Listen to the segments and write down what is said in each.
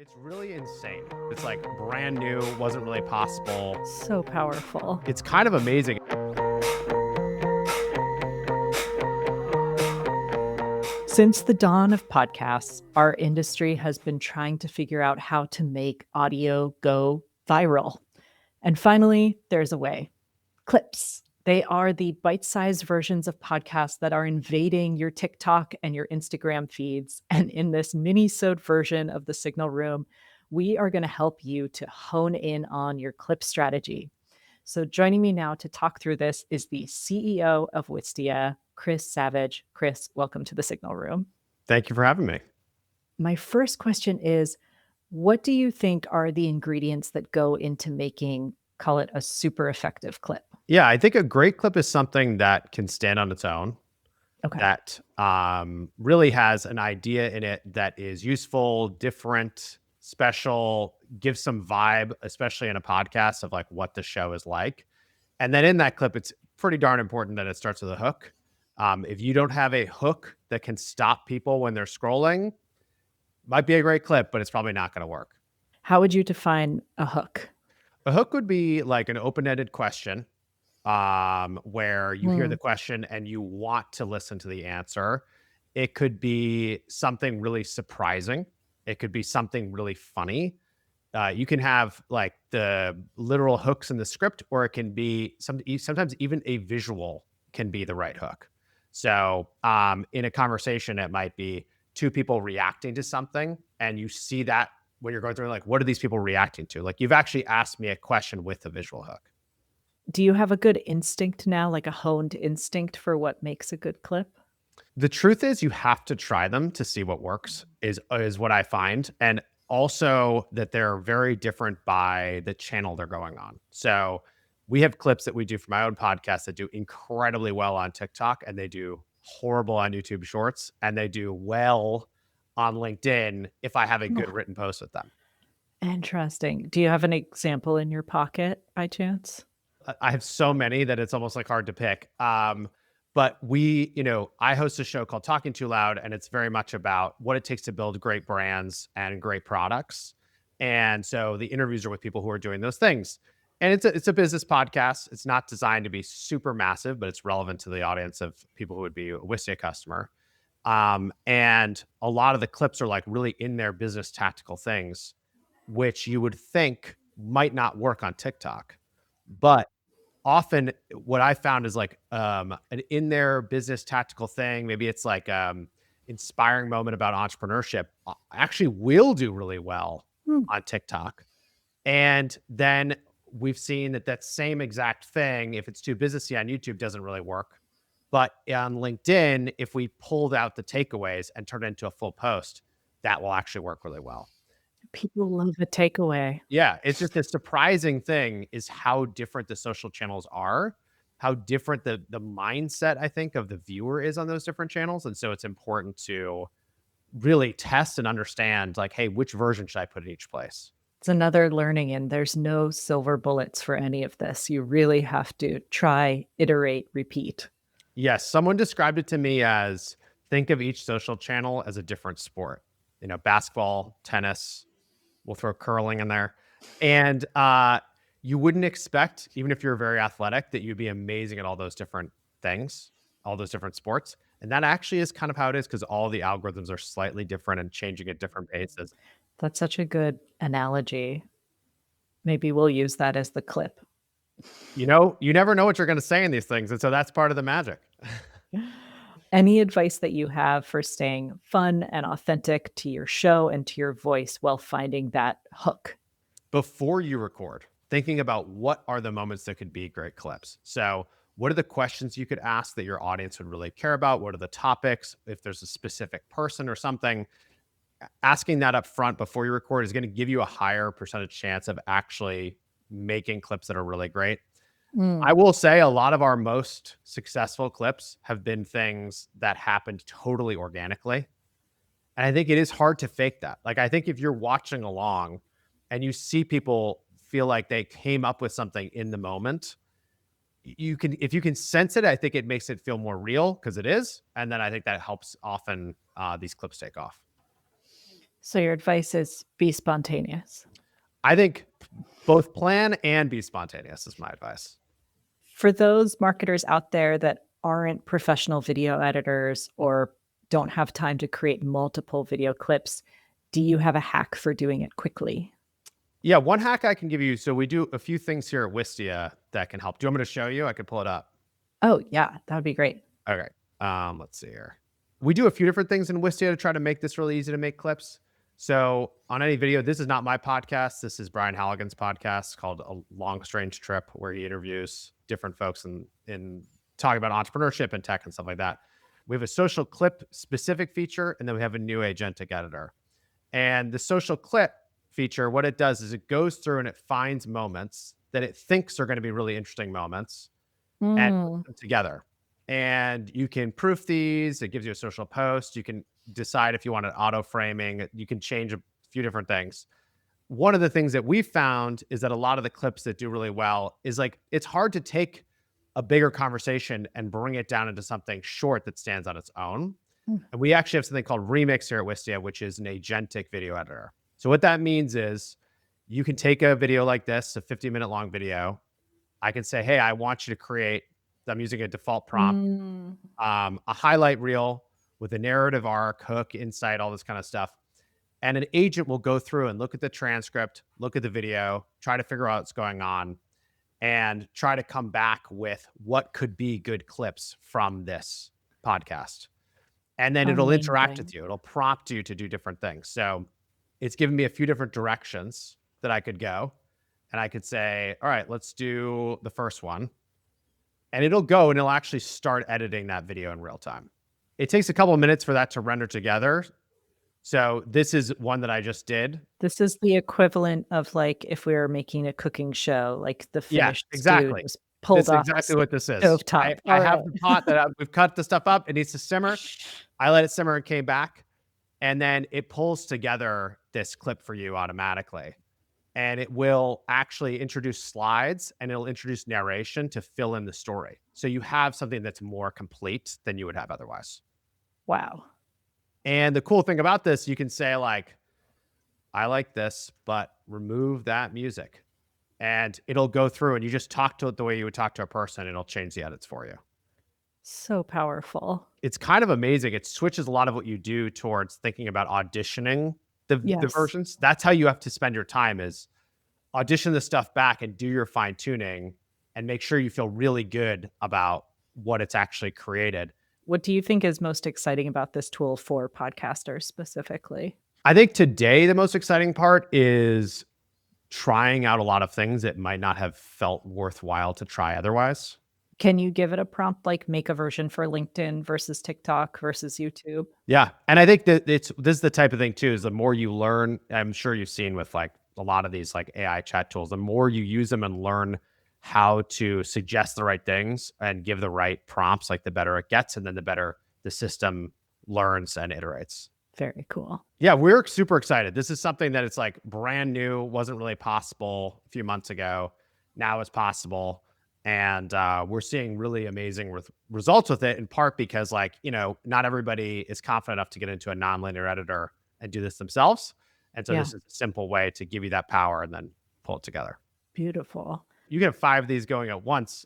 It's really insane. It's like brand new, wasn't really possible. So powerful. It's kind of amazing. Since the dawn of podcasts, our industry has been trying to figure out how to make audio go viral. And finally, there's a way. Clips. They are the bite-sized versions of podcasts that are invading your TikTok and your Instagram feeds. And in this mini-sode version of the Signal Room, we are going to help you to hone in on your clip strategy. So joining me now to talk through this is the CEO of Wistia, Chris Savage. Chris, welcome to the Signal Room. Thank you for having me. My first question is, what do you think are the ingredients that go into making, call it a super effective clip? Yeah, I think a great clip is something that can stand on its own, Okay. that really has an idea in it that is useful, different, special, gives some vibe, especially in a podcast of like what the show is like. And then in that clip, it's pretty darn important that it starts with a hook. If you don't have a hook that can stop people when they're scrolling, might be a great clip, but it's probably not going to work. How would you define a hook? A hook would be like an open-ended question where you hear the question and you want to listen to the answer. It could be something really surprising. It could be something really funny. You can have like the literal hooks in the script, or it can be sometimes even a visual can be the right hook. So in a conversation, it might be two people reacting to something, and you see that when you're going through, like, what are these people reacting to? Like, you've actually asked me a question with a visual hook. Do you have a good instinct now, like a honed instinct for what makes a good clip? The truth is, you have to try them to see what works, is what I find. And also that they're very different by the channel they're going on. So we have clips that we do for my own podcast that do incredibly well on TikTok, and they do horrible on YouTube Shorts, and they do well on LinkedIn if I have a good Oh, written post with them. interesting. Do you have an example in your pocket by chance? I have so many that it's almost like hard to pick. But I host a show called Talking Too Loud, and it's very much about what it takes to build great brands and great products. And so the interviews are with people who are doing those things. And it's a business podcast. It's not designed to be super massive, but it's relevant to the audience of people who would be a Wistia customer. And a lot of the clips are like really in their business tactical things, which you would think might not work on TikTok. But often what I found is like an in their business tactical thing. Maybe it's like inspiring moment about entrepreneurship actually will do really well Hmm. on TikTok. And then we've seen that same exact thing, if it's too businessy on YouTube, doesn't really work. But on LinkedIn, if we pulled out the takeaways and turned it into a full post, that will actually work really well. People love a takeaway. Yeah, it's just a surprising thing is how different the social channels are, how different the mindset, I think, of the viewer is on those different channels. And so it's important to really test and understand, like, hey, which version should I put in each place? It's another learning, and there's no silver bullets for any of this. You really have to try, iterate, repeat. Yes, someone described it to me as, think of each social channel as a different sport. Basketball, tennis, we'll throw curling in there. And you wouldn't expect, even if you're very athletic, that you'd be amazing at all those different things, all those different sports. And that actually is kind of how it is, because all the algorithms are slightly different and changing at different paces. That's such a good analogy. Maybe we'll use that as the clip. You never know what you're going to say in these things. And so that's part of the magic. Any advice that you have for staying fun and authentic to your show and to your voice while finding that hook? Before you record, thinking about what are the moments that could be great clips. So what are the questions you could ask that your audience would really care about? What are the topics? If there's a specific person or something, asking that up front before you record is going to give you a higher percentage chance of actually making clips that are really great. I will say a lot of our most successful clips have been things that happened totally organically. And I think it is hard to fake that. Like, I think if you're watching along and you see people feel like they came up with something in the moment, if you can sense it, I think it makes it feel more real, because it is. And then I think that helps often these clips take off. So your advice is be spontaneous. I think both plan and be spontaneous is my advice. For those marketers out there that aren't professional video editors or don't have time to create multiple video clips, do you have a hack for doing it quickly? Yeah, one hack I can give you. So we do a few things here at Wistia that can help. Do you want me to show you? I could pull it up. Oh, yeah, that would be great. Okay. Let's see here. We do a few different things in Wistia to try to make this really easy to make clips. So on any video, this is not my podcast. This is Brian Halligan's podcast called A Long Strange Trip, where he interviews different folks in talking about entrepreneurship and tech and stuff like that. We have a social clip specific feature, and then we have a new agentic editor. And the social clip feature, what it does is it goes through and it finds moments that it thinks are going to be really interesting moments and Mm. puts them together. And you can proof these. It gives you a social post. You can decide if you want an auto framing. You can change a few different things. One of the things that we found is that a lot of the clips that do really well is like it's hard to take a bigger conversation and bring it down into something short that stands on its own. Mm. And we actually have something called Remix here at Wistia, which is an agentic video editor. So what that means is you can take a video like this, a 50-minute long video. I can say, hey, I want you to create, I'm using a default prompt, Mm. a highlight reel with a narrative arc, hook, insight, all this kind of stuff. And an agent will go through and look at the transcript, look at the video, try to figure out what's going on, and try to come back with what could be good clips from this podcast. And then it'll interact Amazing. with you. It'll prompt you to do different things. So it's given me a few different directions that I could go. And I could say, all right, let's do the first one. And it'll go and it'll actually start editing that video in real time. It takes a couple of minutes for that to render together. So this is one that I just did. This is the equivalent of, like, if we were making a cooking show, like, the Yeah, finished stew exactly. just This pulled is off the exactly what this is. stovetop. I have Alright. the pot that we've cut the stuff up. It needs to simmer. I let it simmer and came back. And then it pulls together this clip for you automatically. And it will actually introduce slides and it'll introduce narration to fill in the story. So you have something that's more complete than you would have otherwise. Wow. And the cool thing about this, you can say like, I like this, but remove that music. And it'll go through and you just talk to it the way you would talk to a person. It'll change the edits for you. So powerful. It's kind of amazing. It switches a lot of what you do towards thinking about auditioning the Yes. versions. That's how you have to spend your time is audition the stuff back and do your fine tuning and make sure you feel really good about what it's actually created. What do you think is most exciting about this tool for podcasters specifically? I think today the most exciting part is trying out a lot of things that might not have felt worthwhile to try otherwise. Can you give it a prompt like make a version for LinkedIn versus TikTok versus YouTube? Yeah. And I think that this is the type of thing too, is the more you learn, I'm sure you've seen with like a lot of these like AI chat tools, the more you use them and learn how to suggest the right things and give the right prompts, like the better it gets. And then the better the system learns and iterates. Very cool. Yeah, we're super excited. This is something that it's like brand new, wasn't really possible a few months ago. Now it's possible. And we're seeing really amazing results with it, in part because like, you know, not everybody is confident enough to get into a nonlinear editor and do this themselves. And so Yeah. this is a simple way to give you that power and then pull it together. Beautiful. You can have 5 of these going at once.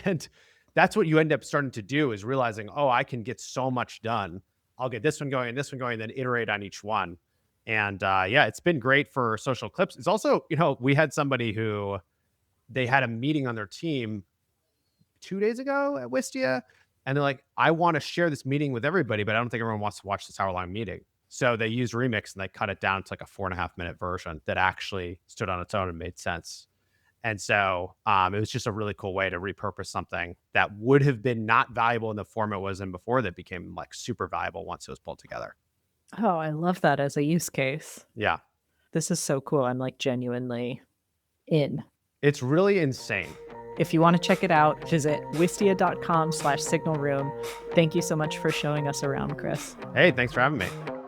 And that's what you end up starting to do is realizing, oh, I can get so much done. I'll get this one going and this one going, then iterate on each one. And yeah, it's been great for social clips. It's also, you know, we had somebody who they had a meeting on their team 2 days ago at Wistia. And they're like, I want to share this meeting with everybody, but I don't think everyone wants to watch this hour-long meeting. So they used Remix and they cut it down to like a 4.5-minute version that actually stood on its own and made sense. And so it was just a really cool way to repurpose something that would have been not valuable in the form it was in before that became like super valuable once it was pulled together. Oh, I love that as a use case. Yeah. This is so cool. I'm like genuinely in. It's really insane. If you want to check it out, visit wistia.com/signalroom. Thank you so much for showing us around, Chris. Hey, thanks for having me.